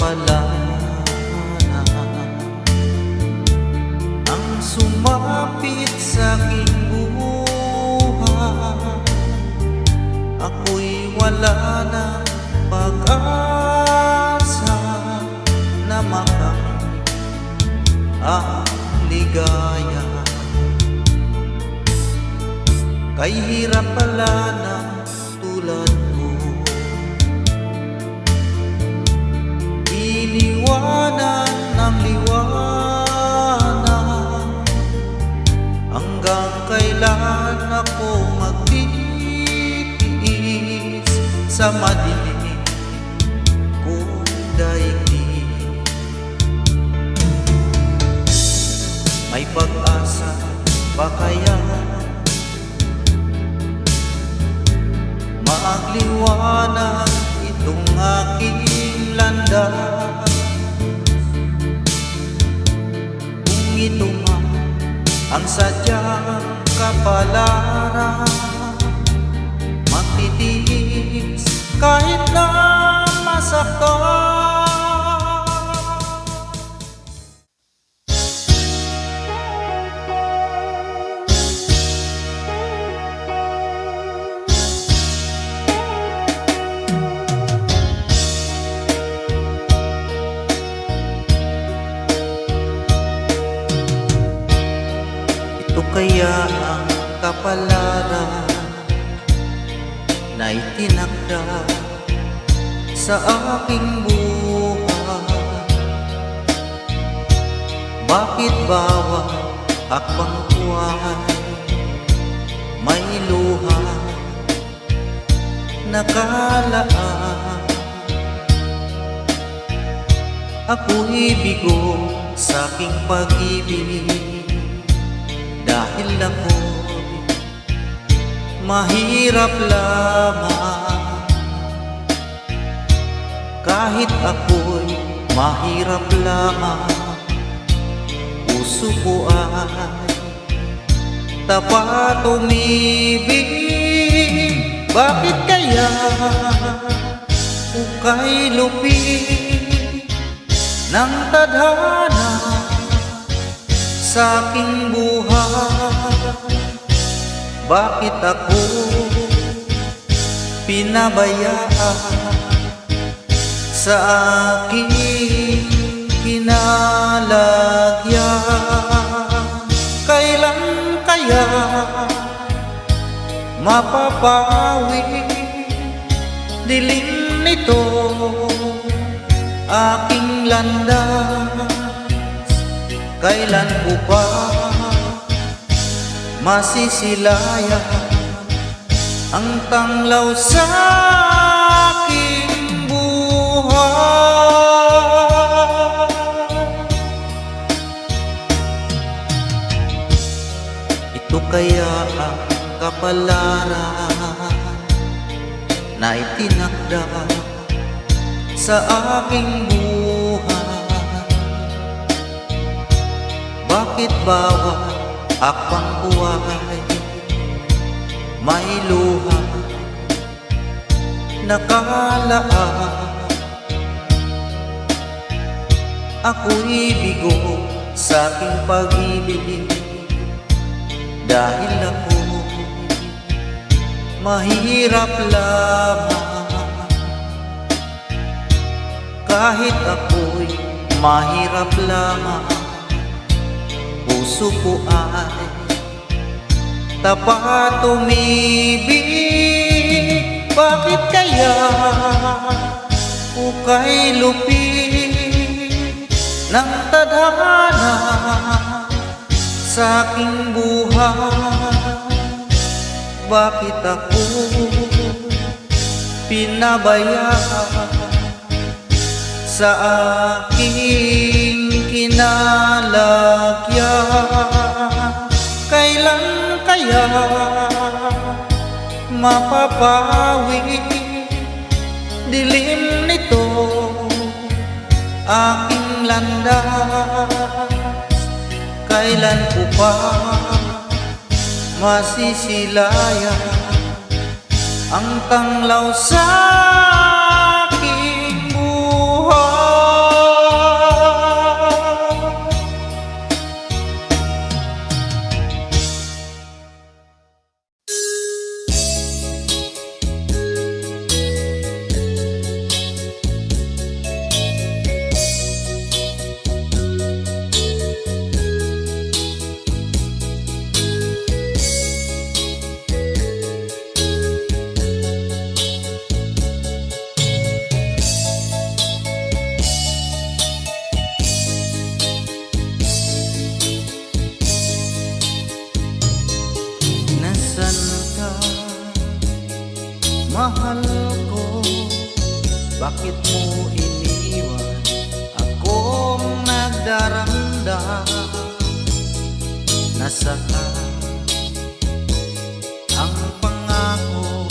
wala na ang sumapit sa aking buhay. Ako'y wala na pag-asa na makamit ang ligaya. Kay hirap pala na tulad ko, iniwanan ng liwanag. Hanggang kailan ako magtitiis sa madilim kong daigdig? May pag-asa pa kaya magliwanag itong aking landas? Kung ito man ang sadyang kapalaran, magtitiis kahit na masaktan. Ito kaya ang kapalaran na itinakda sa aking buhay? Bakit bawat hakbang ko ay may luha nakalaan? Ako'y bigo sa aking pag-ibig dahil ako'y mahirap lamang. Kahit ako'y mahirap lamang, puso ko ay tapat umibig. Bakit kaya ukay lupit ng tadhana sa aking buhay? Bakit ako pinabayaan sa aking kinalagyan? Kailan kaya mapapawi dilim nito aking landas? Kailan ko pa masisilayan ang tanglaw sa aking buhay? Ito kaya ang kapalaran na itinakda sa aking buhay? Bakit bawat hakbang buhay may luha nakalaan? Ako'y bigo sa aking pag-ibig dahil ako mahirap lamang. Kahit ako'y mahirap lamang, puso ko ay tapat umibig. Bakit kaya ukay lupit ng tadhana sa aking buhay? Bakit ako pinabayaan sa aking kinalagyan? Kailan kaya mapapawi dilim nito aking landas? Kailan ko pa masisilayan ang tanglaw sa aking buhay? mo iniwan, akong nagdaramdam. Nasaan ang pangako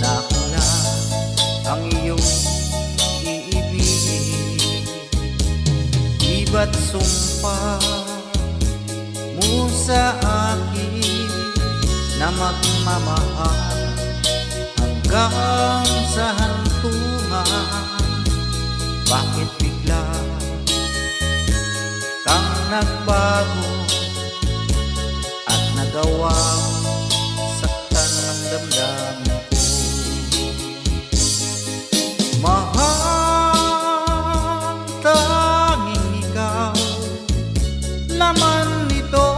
na ako na ang iyong iibigin? Iba't sumpa mo sa akin na magmamahal hanggang sa hantungan. Bakit bigla kang nagbago at nagawang saktan ng damdamin ko? Mahal, tanging ikaw, laman nito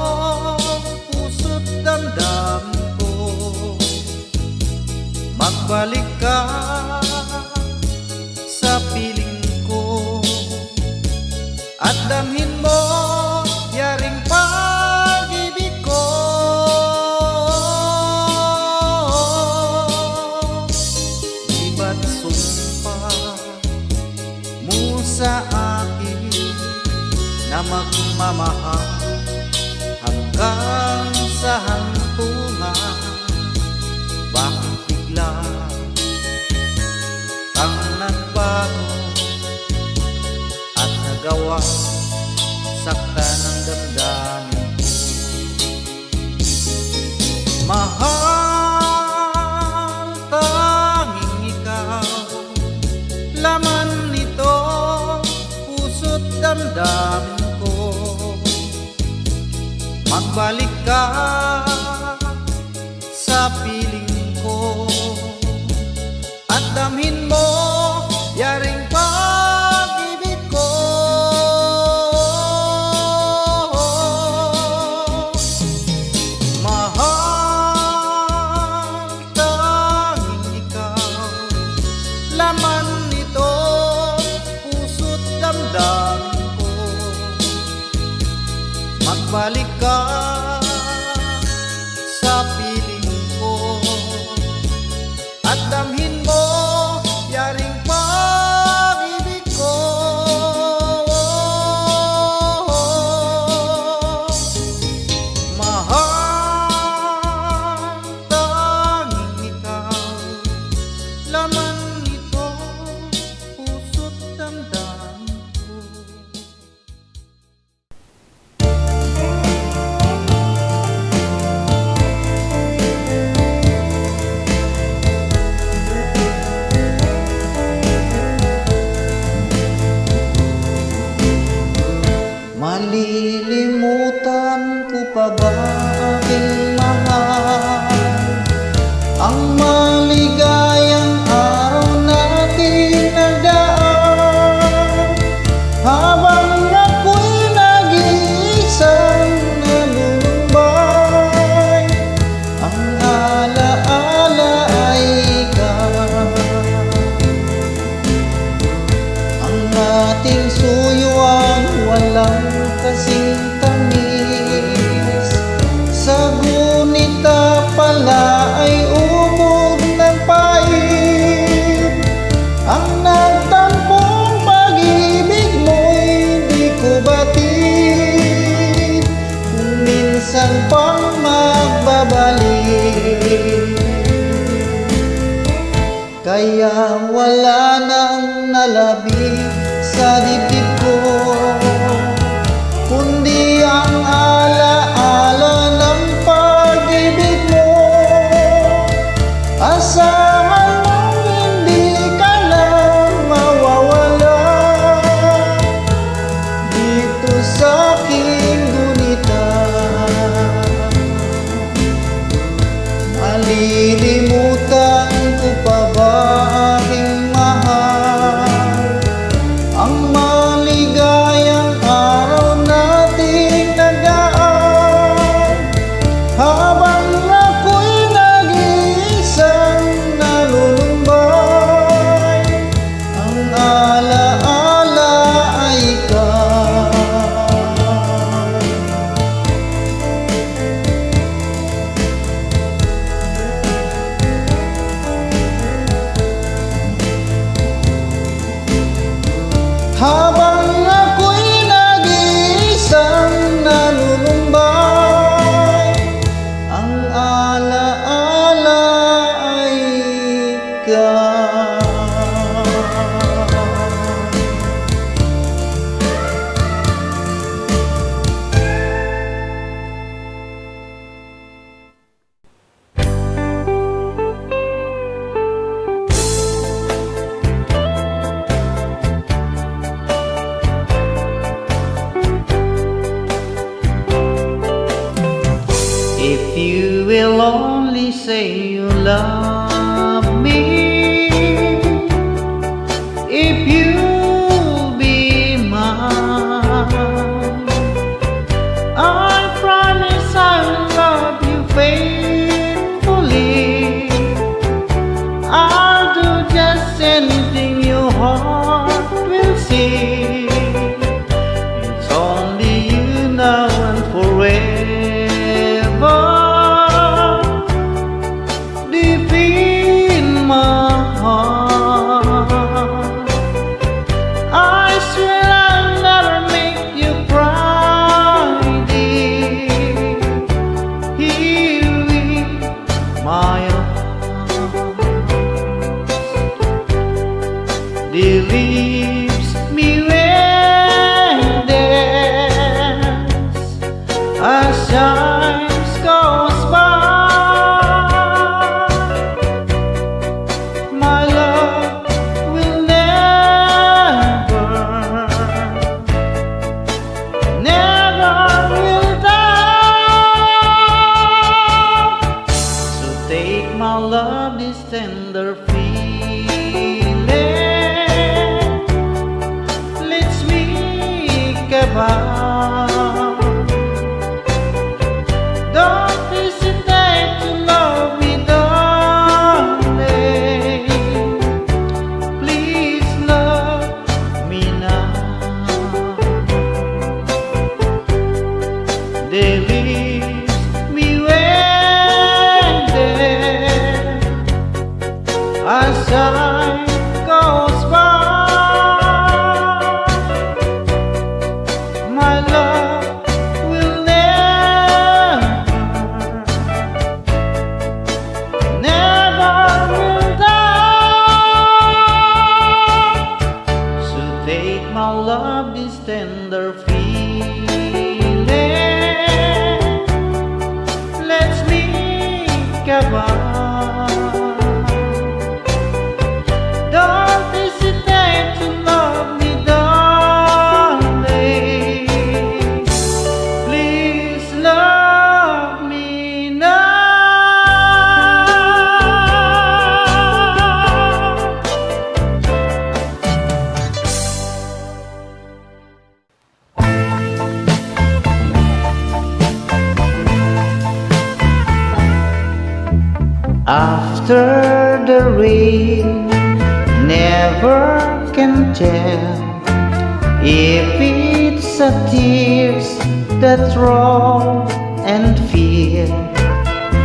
puso't damdamin ko. Magbalik ka sa piling ko at damhin mo yaring pag-ibig ko. Iba't sumpa mo sa akin na magmamahal hanggang sa hantungan. Bakit bigla kang nagbago at nagawa saktan ng damdamin ko? Mahal, tanging ikaw, laman nito puso't damdamin ko. Magbalik ka sa piling ko at damhin mo yaring pag-ibig ko. Mahal, tanging ikaw, laman nito puso't damdamin ko. Magbalik ka sa piling ko at damhin mo yaring pag-ibig ko. Mahal, tanging ikaw, laman nito puso't damdamin ko. Malilimutan ko pa ba aking mahal ang maligayang araw natin nagdaan, habang ako'y nag-iisang nalulumbay? Ang alaala ay ikaw, ang ating suyuan walang kasing tamis. Sa gunita pala ay ubod ng pait. Ang nagtampong pag-ibig mo'y di ko batid, kung minsan pang magbabalik. Kaya wala nang nalabig sa dibdib ko, kundi ang alaala ng pag-ibig mo. Asahan mong hindi ka na mawawala dito sa aking gunita. Malilimutan ko pa ba aking mahal ang Habang ako'y nag-iisang nanunumbat, ang alaala ay ikaw. If you will only say you love me, if you'll be mine, I promise I'll love you faithfully. I'll do just anything your heart will see. It's only you now and forever. Deep in my heart, I swear I'll never make you cry, dear. Here in my arms, dear, leaves me when dance as time goes by. My love will never, never will die. So take my love, this tender feeling, let's make a vow. Don't hesitate to love me, darling. Please love me now. They leave me waiting as time goes by. My love will never will die. So take my love, this tender feeling, let's make a vow. Don't hesitate to love me, darling. Please love me now. After the rain, never can tell if it's a tears that roll and feel.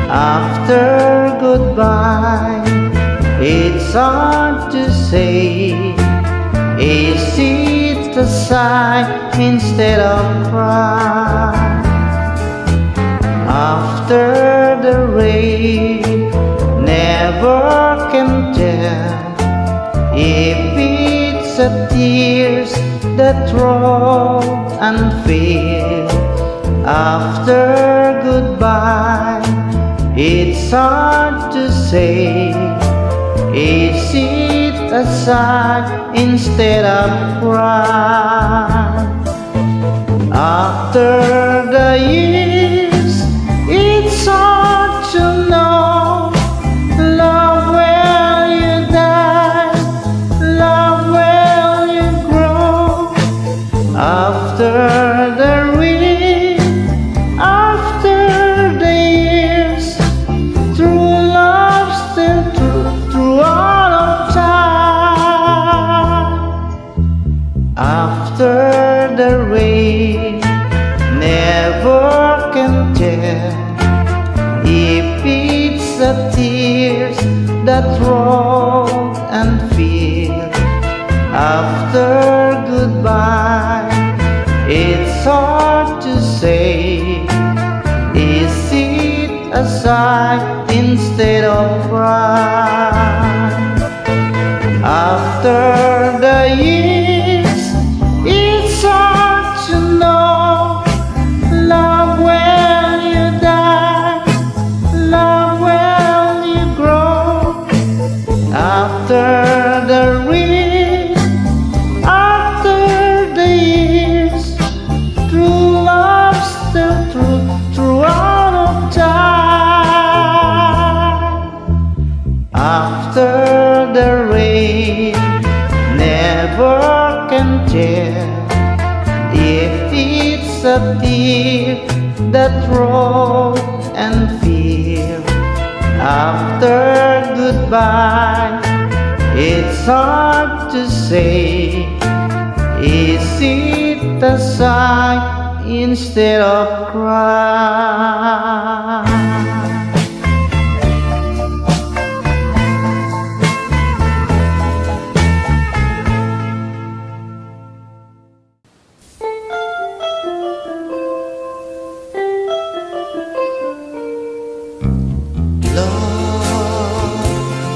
After goodbye, it's hard to say. Is it a sigh instead of cry? After the rain, never can tell if it's a tears that roll and feel. After goodbye, it's hard to say. Is it a sigh instead of cry? After the years, it's hard to know. Love, will you die? Love, will you grow? After the rain, after the years, true love still true through all of time. After the rain, never can tell if it's the tears that roll and feel. After good goodbye. It's hard to say. Is it a sigh instead of cry? After the years, it's hard to know love when you die, love when you grow. After the years, after the years, true love still true throughout of time. After the rain, never can tell if it's a tear that rolls and feels. After goodbye, it's hard to say. Is it a sigh instead of cry? Love,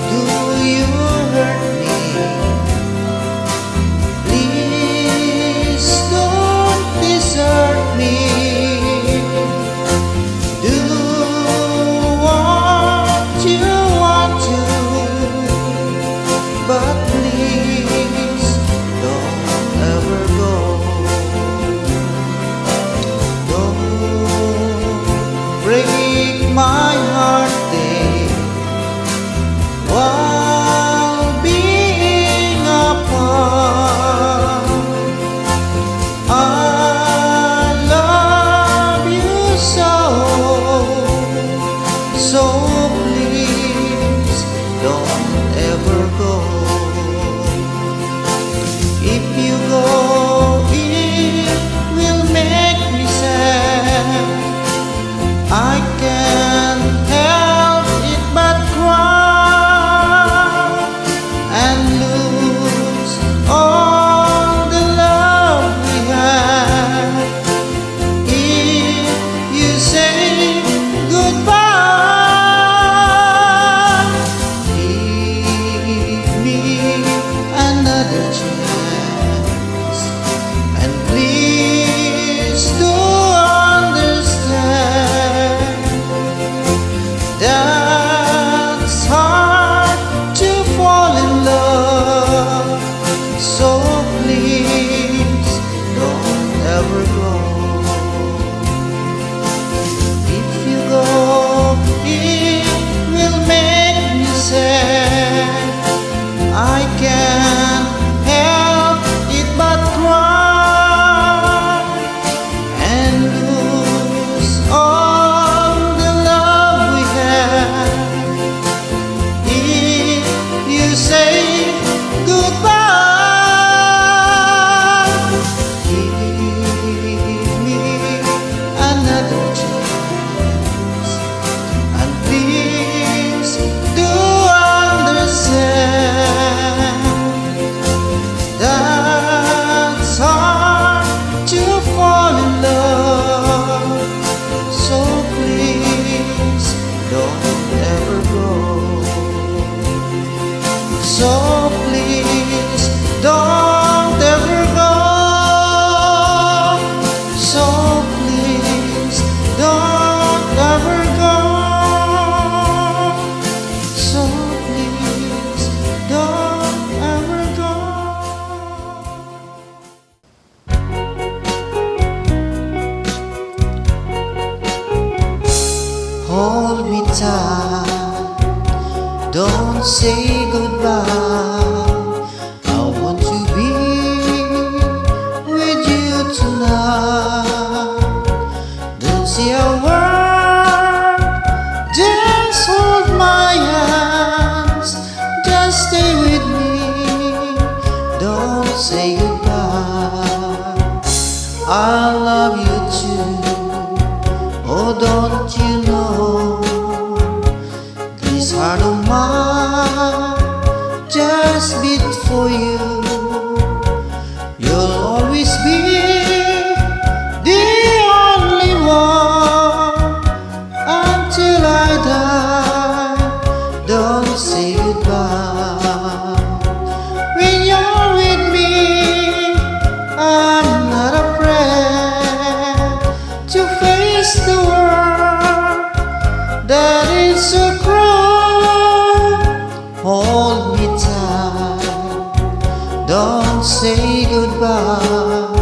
do you hurt me? Please don't desert me. Do what you want to, but please don't ever go. Don't break my heart while being apart. I love you so please don't ever go. If you go, it will make me sad. I can't help it but cry and lose all the love we had. If you say goodbye, give me another chance, and please do understand that's hard to fall in love. So please don't ever go. If you go, it will make me sad. I can't help it but cry and lose all the love we had. If you say goodbye, give me another chance, and please do understand that's hard to fall in love. So please don't ever go. So please don't ever go. So please don't ever go. So please don't ever go. Hold me tight, don't say goodbye. I want to be with you tonight. Don't say a word, just hold my hands, just stay with me. Don't say goodbye. I love you too. Oh, don't you know? This heart of mine just beat for you. You'll Don't say goodbye.